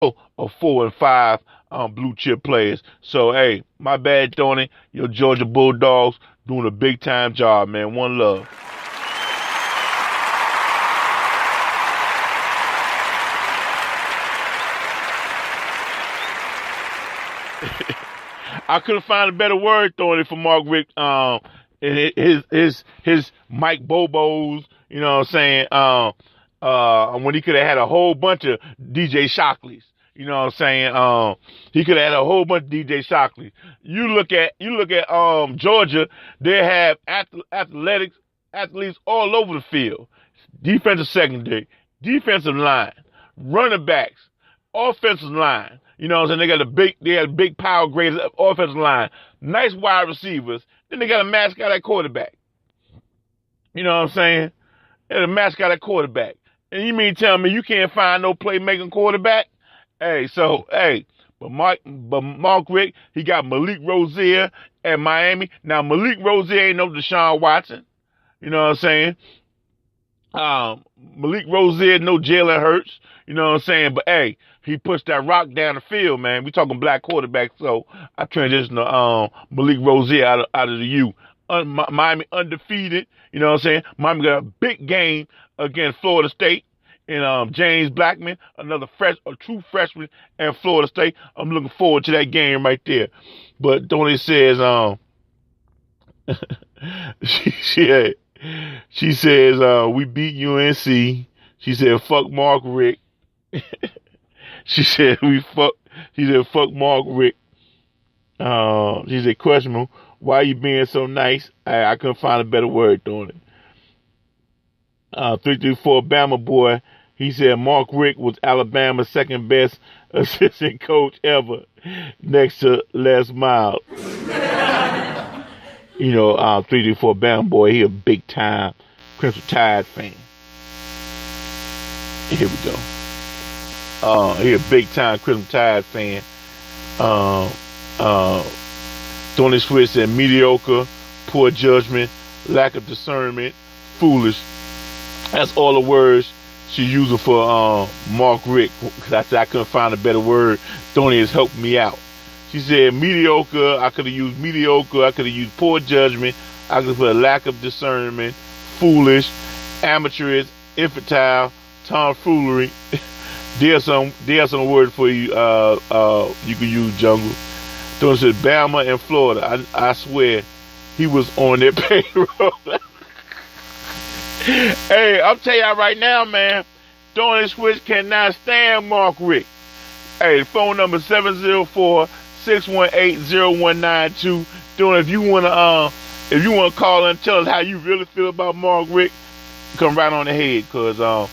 of 4 and 5 blue chip players. So hey, my bad, Tony. Your Georgia Bulldogs doing a big time job, man. One love. I couldn't find a better word, Tony, for Mark Rick. And his Mike Bobos. You know what I'm saying? When he could have had a whole bunch of DJ Shockleys. You know what I'm saying? He could have had a whole bunch of DJ Shockleys. You look at Georgia. They have athletes all over the field. Defensive secondary, defensive line, running backs, offensive line. You know what I'm saying? They got a big power graders offensive line, nice wide receivers. Then they got a mascot at quarterback. You know what I'm saying? And a mascot at quarterback. And you mean tell me you can't find no playmaking quarterback? But Mark Rick, he got Malik Rozier at Miami. Now Malik Rozier ain't no Deshaun Watson. You know what I'm saying? Malik Rozier, no Jalen Hurts. You know what I'm saying? But hey, he pushed that rock down the field, man. We talking black quarterback, so I transitioned to Malik Rozier out of the U. Miami undefeated. You know what I'm saying? Miami got a big game against Florida State. And James Blackman, a true freshman at Florida State. I'm looking forward to that game right there. But Tony says, she, she says, we beat UNC. She said, fuck Mark Rick. She said, fuck Mark Rick. She said, questionable. Why you being so nice? I couldn't find a better word, Tony. 334 Bama boy. He said Mark Rick was Alabama's second best assistant coach ever, next to Les Miles. 334 Bama boy, he a big time Crimson Tide fan. Here we go. He a big time Crimson Tide fan. Tony Swift said mediocre, poor judgment, lack of discernment, foolish. That's all the words she's using for Mark Rick. Because I said I couldn't find a better word. Tony has helped me out. She said mediocre. I could have used mediocre. I could have used poor judgment. I could have put a lack of discernment, foolish, amateurish, infantile, tomfoolery. There's some words for you. You can use, Jungle. Tony said Bama and Florida. I swear he was on their payroll. Hey, I'm telling y'all right now, man, Tony Switch cannot stand Mark Rick. Hey, the phone number 704-618-0192. Tony, if you wanna call and tell us how you really feel about Mark Rick, come right on ahead, cause I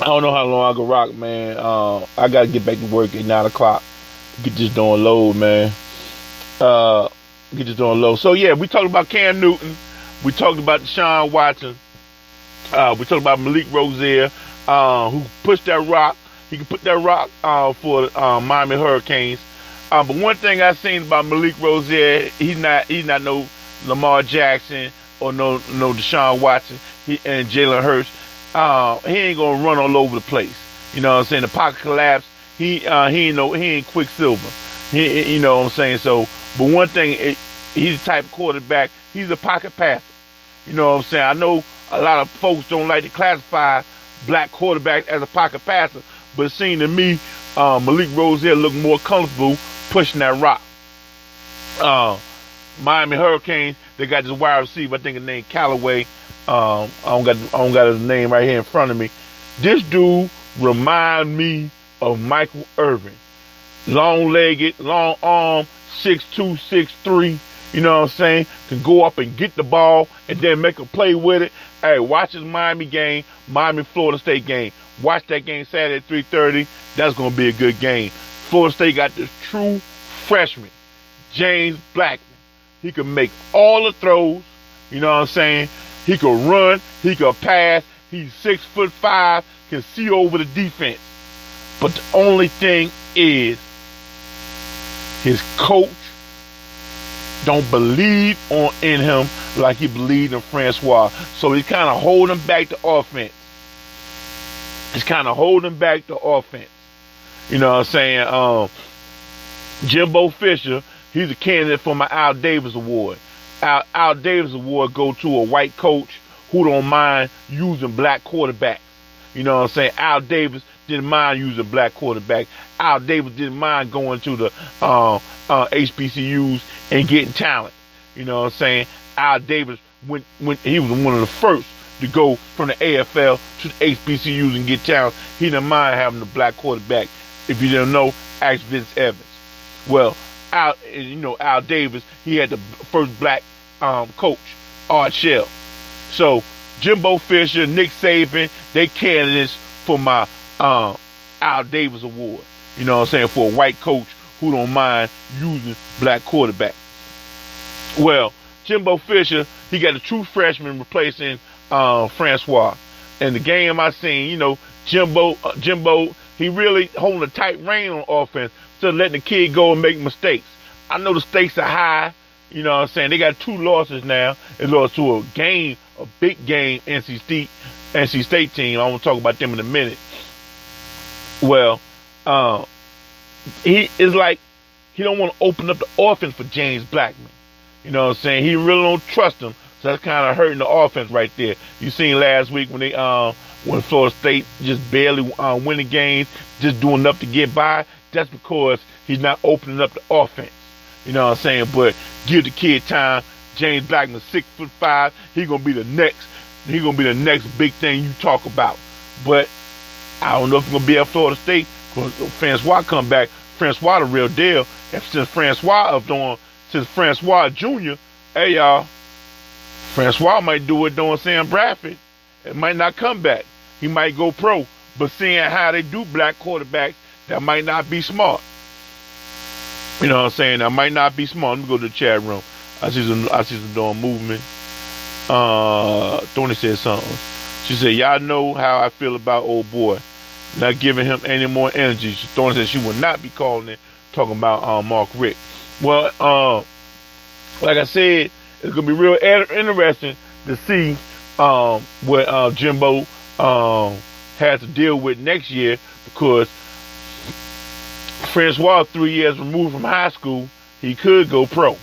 don't know how long I can rock, man. I gotta get back to work at 9 o'clock. Get this doing load, man. Get this doing load. So yeah, we talked about Cam Newton. We talked about Deshaun Watson. We talked about Malik Rozier, who pushed that rock. He can put that rock for Miami Hurricanes. But one thing I've seen about Malik Rozier, he's not no Lamar Jackson or no Deshaun Watson and Jalen Hurts. He ain't gonna run all over the place. You know what I'm saying? The pocket collapse. He ain't Quicksilver. You know what I'm saying? So, but one thing, he's the type of quarterback. He's a pocket passer. You know what I'm saying? I know a lot of folks don't like to classify black quarterbacks as a pocket passer, but it seemed to me Malik Rozier looked more comfortable pushing that rock. Miami Hurricanes, they got this wide receiver, I think his name Callaway. I don't got his name right here in front of me. This dude remind me of Michael Irvin. Long-legged, long arm, 6'2", 6'3". You know what I'm saying? Can go up and get the ball and then make a play with it. Hey, watch this Miami game, Miami-Florida State game. Watch that game Saturday at 3:30. That's going to be a good game. Florida State got this true freshman, James Blackman. He can make all the throws. You know what I'm saying? He can run. He can pass. He's 6'5", can see over the defense. But the only thing is his coach don't believe in him like he believed in Francois. So he's kind of holding back the offense. You know what I'm saying? Jimbo Fisher, he's a candidate for my Al Davis Award. Al Davis Award go to a white coach who don't mind using black quarterbacks. You know what I'm saying? Al Davis didn't mind using black quarterbacks. Al Davis didn't mind going to the HBCUs and getting talent. You know what I'm saying? Al Davis, when he was one of the first to go from the AFL to the HBCUs and get talent, he didn't mind having the black quarterback. If you didn't know, ask Vince Evans. Well, Al Davis, he had the first black coach, Art Shell. So Jimbo Fisher, Nick Saban, they candidates for my Al Davis Award. You know what I'm saying? For a white coach who don't mind using black quarterbacks. Well, Jimbo Fisher, he got a true freshman replacing Francois. And the game I seen, you know, Jimbo, he really holding a tight rein on offense, so letting the kid go and make mistakes. I know the stakes are high. You know what I'm saying? They got 2 losses now. They lost to a big game, NC State team. I want to talk about them in a minute. Well, he is like, he don't want to open up the offense for James Blackman. You know what I'm saying? He really don't trust him. So that's kind of hurting the offense right there. You seen last week when when Florida State just barely winning games, just doing enough to get by. That's because he's not opening up the offense. You know what I'm saying? But give the kid time. James Blackman, 6'5". He's gonna be the next big thing you talk about. But I don't know if he's gonna be at Florida State because Francois come back. Francois the real deal. And since Francois Jr., hey y'all, Francois might do it doing Sam Bradford. It might not come back. He might go pro. But seeing how they do black quarterbacks, that might not be smart. You know what I'm saying? That might not be smart. Let me go to the chat room. I see some doing movement. Thorny said something. She said, y'all know how I feel about old boy. Not giving him any more energy. Thorny said she would not be calling it, talking about Mark Richt. Well, like I said, it's going to be real interesting to see what Jimbo has to deal with next year, because Francois, 3 years removed from high school, he could go pro.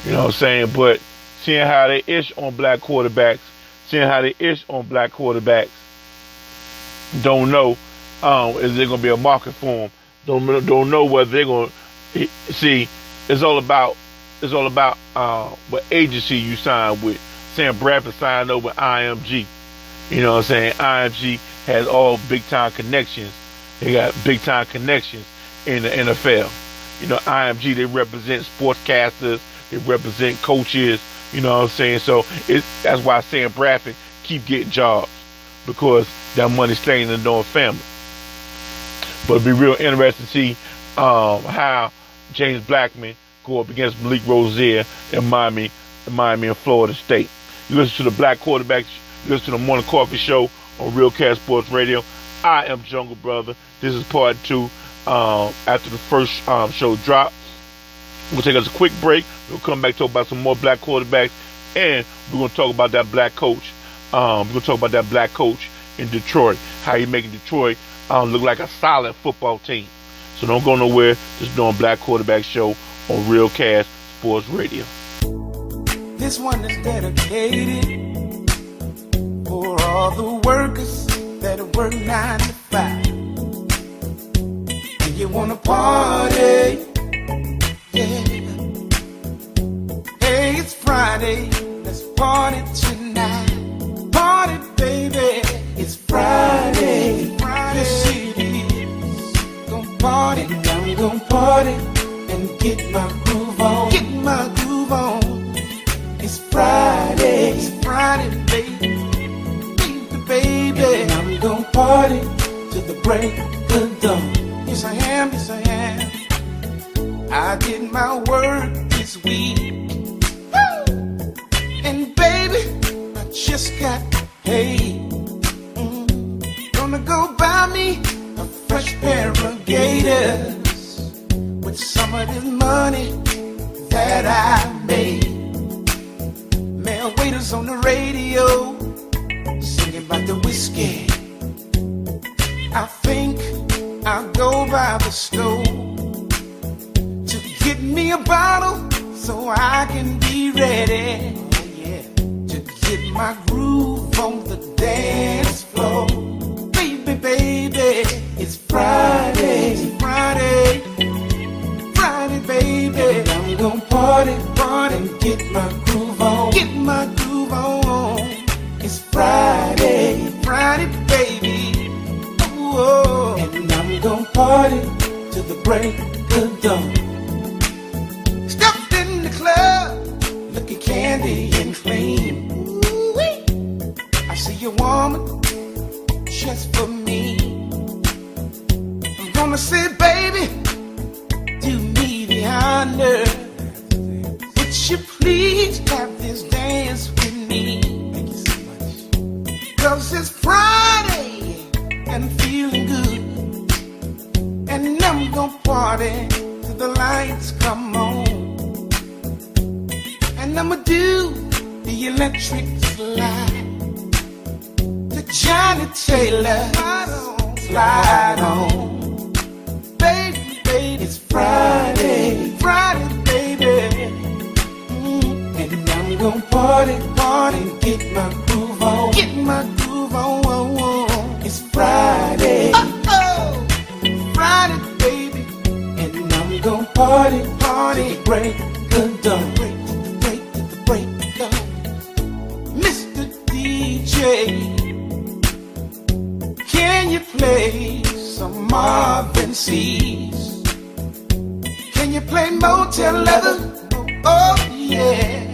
You know what I'm saying? But seeing how they ish on black quarterbacks, don't know is there going to be a market for him. Don't know whether they're going to see. It's all about what agency you sign with. Sam Bradford signed over with IMG. You know what I'm saying? IMG has all big time connections. They got big time connections in the NFL. You know, IMG, they represent sportscasters, they represent coaches, you know what I'm saying? So that's why Sam Bradford keep getting jobs, because that money's staying in the North family. But it'll be real interesting to see how James Blackman go up against Malik Rozier in Miami and Florida State. You listen to the Black Quarterbacks, you listen to the Morning Coffee Show on Real Cast Sports Radio. I am Jungle Brother. This is part 2. After the first show drop, we'll take us a quick break. We'll come back, talk about some more black quarterbacks, and we're going to talk about that black coach. We're going to talk about that black coach in Detroit, how he making Detroit look like a solid football team. So don't go nowhere. Just doing Black Quarterback Show on Real Cast Sports Radio. This one is dedicated for all the workers that work 9 to 5. You wanna party, yeah. Hey, it's Friday, let's party tonight. Party, baby, it's Friday. Yes, it is. Gonna party, I'm gonna party and get my groove on. It's Friday, baby. And I'm gonna party till the break of dawn. Yes, I am. I did my work this week. Woo! And baby, I just got paid. Gonna go buy me a fresh pair of Gators with some of this money that I made. Male waiters on the radio singing about the whiskey. I think I'll go by the stove to get me a bottle so I can be ready. Oh, yeah. To get my groove on the dance floor. Baby, baby, it's Friday. It's Friday. Friday, baby. And I'm gonna party, party, and get my groove on. Get my groove on. It's Friday. Friday, baby. Oh, and I'm gonna party till the break of dawn. Stepped in the club, looking candy and clean. Ooh-wee. I see a woman just for me. I'm gonna say, baby, do me the honor. Would you please have this dance with me? Thank you so much. 'Cause it's Friday and feeling good, and I'm gonna party till the lights come on, and I'ma do the electric slide, the Johnny Taylor slide on. Baby, baby, it's Friday, Friday, baby, and I'm gonna party, party, and get my groove on, get my groove on. It's Friday, oh, Friday, baby, and I'm gonna party, party, till the break of dawn, break to the break of dawn. Mr. DJ, can you play some Marvin C's? Can you play Motel Leather? Oh yeah,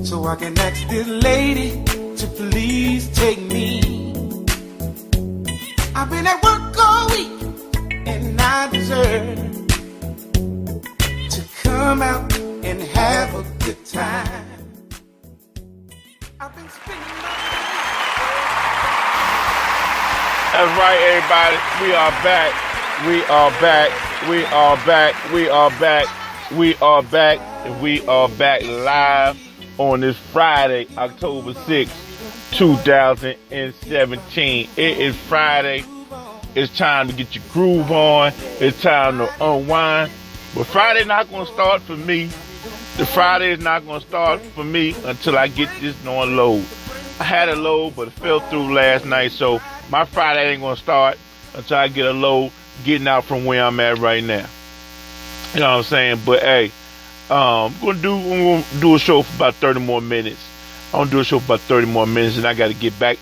so I can ask this lady to please take me. I've been at work all week, and I deserve to come out and have a good time. I've been spending my That's right, everybody. We are back. We are back. We are back. We are back. We are back. And we are back live on this Friday, October 6th, 2017. It is Friday. It's time to get your groove on. It's time to unwind. But Friday's not going to start for me. The Friday is not going to start for me until I get this on load. I had a load, but it fell through last night, so my Friday ain't going to start until I get a load getting out from where I'm at right now. You know what I'm saying? But hey, I'm gonna do a show for about 30 more minutes. I'm gonna do a show for about 30 more minutes, and I gotta get back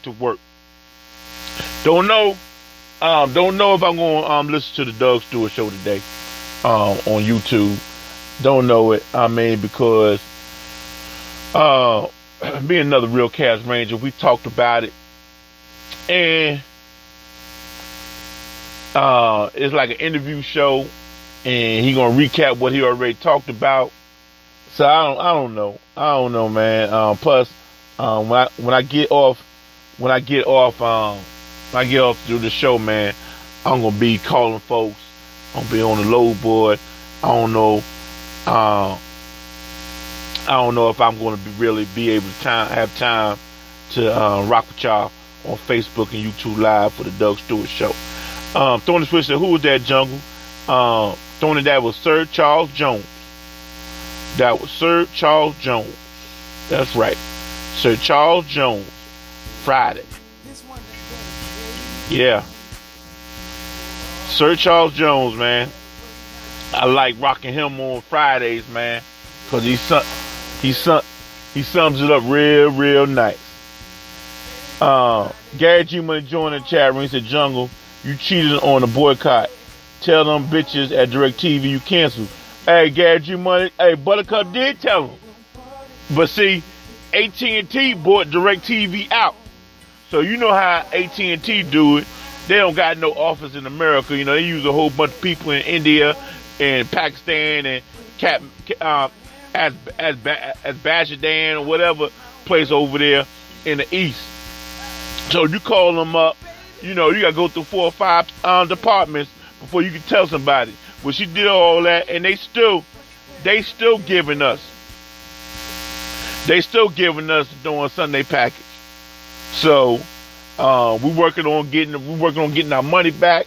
to work. Don't know if I'm gonna listen to the Doug Stewart show today on YouTube. Don't know it. I mean, because being another Real Cast Ranger, we talked about it, and it's like an interview show, and he gonna recap what he already talked about. So I don't know, man. Plus, when I get off to do the show, man, I'm gonna be calling folks. I'm gonna be on the load board. I don't know if I'm gonna be able to have time to rock with y'all on Facebook and YouTube Live for the Doug Stewart show. Throwing the switch said, who was that, Jungle? Throwing it, that was Sir Charles Jones. That was Sir Charles Jones. That's right. Sir Charles Jones. Friday. Yeah. Sir Charles Jones, man. I like rocking him on Fridays, man. Because he sums it up real nice. Gary G Money joined the chat room. He said, Jungle, you cheated on the boycott. Tell them bitches at DirecTV you canceled. Hey, Gary G Money. Hey, Buttercup did tell them. But see, AT&T bought DirecTV out. So you know how AT&T do it. They don't got no office in America. You know, they use a whole bunch of people in India and Pakistan and Azerbaijan or whatever place over there in the east. So you call them up, you know, you got to go through 4 or 5 departments before you can tell somebody. Well, she did all that, and they still giving us doing Sunday package. So We working on getting our money back.